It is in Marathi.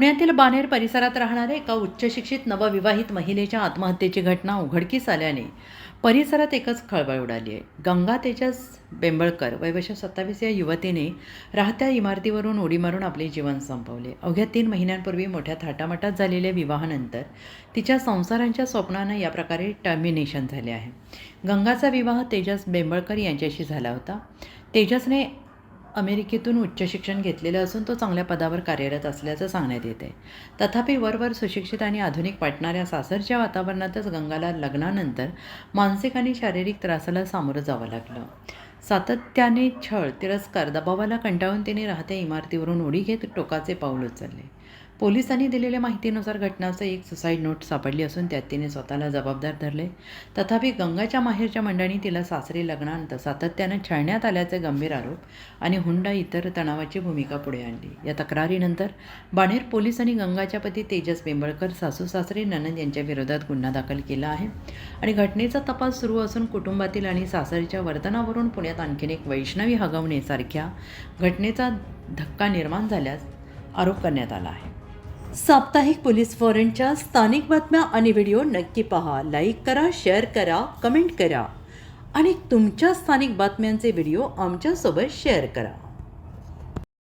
पुण्यातील बाणेर परिसरात राहणाऱ्या एका उच्चशिक्षित नवविवाहित महिलेच्या आत्महत्येची घटना उघडकीस आल्याने परिसरात एकच खळबळ उडाली आहे. गंगा तेजस बेंबळकर वय वर्ष 27 या युवतीने राहत्या इमारतीवरून उडी मारून आपले जीवन संपवले. अवघ्या 3 महिन्यांपूर्वी मोठ्या थाटामाटात झालेल्या विवाहानंतर तिच्या संसारांच्या स्वप्नांना या प्रकारे टर्मिनेशन झाले आहे. गंगाचा विवाह तेजस बेंबळकर यांच्याशी झाला होता. तेजसने अमेरिकेतून उच्च शिक्षण घेतलेलं असून तो चांगल्या पदावर कार्यरत असल्याचं सांगण्यात येते. तथापि वरवर सुशिक्षित आणि आधुनिक वाटणाऱ्या सासरच्या वातावरणातच गंगाला लग्नानंतर मानसिक आणि शारीरिक त्रासाला सामोरं जावं लागलं. सातत्याने छळ, तिरस्कार, दबावाला कंटाळून तिने राहत्या इमारतीवरून उडी घेत टोकाचे पाऊल उचलले. पोलिसांनी दिलेल्या माहितीनुसार घटनाचं एक सुसाईड नोट सापडली असून त्यात तिने स्वतःला जबाबदार धरले. तथापि गंगाच्या माहेरच्या मंडळींनी तिला सासरी लग्नानंतर सातत्यानं छळण्यात आल्याचे गंभीर आरोप आणि हुंडा इतर तणावाची भूमिका पुढे आणली. या तक्रारीनंतर बाणेर पोलिसांनी गंगाच्या पती तेजस बेंबळकर, सासू सासरे, नणंद यांच्या विरोधात गुन्हा दाखल केला आहे आणि घटनेचा तपास सुरू असून कुटुंबातील आणि सासरीच्या वर्तनावरून पुण्यात आणखीन एक वैष्णवी हगवण्यासारख्या घटनेचा धक्का निर्माण झाल्यास आरोप करण्यात आला आहे. साप्ताहिक पोलीस फॉरेनच्या स्थानिक बातम्या आणि व्हिडिओ नक्की पहा. लाईक करा, शेअर करा, कमेंट करा आणि तुमच्या स्थानिक बातम्यांचे व्हिडिओ आमच्यासोबत शेअर करा.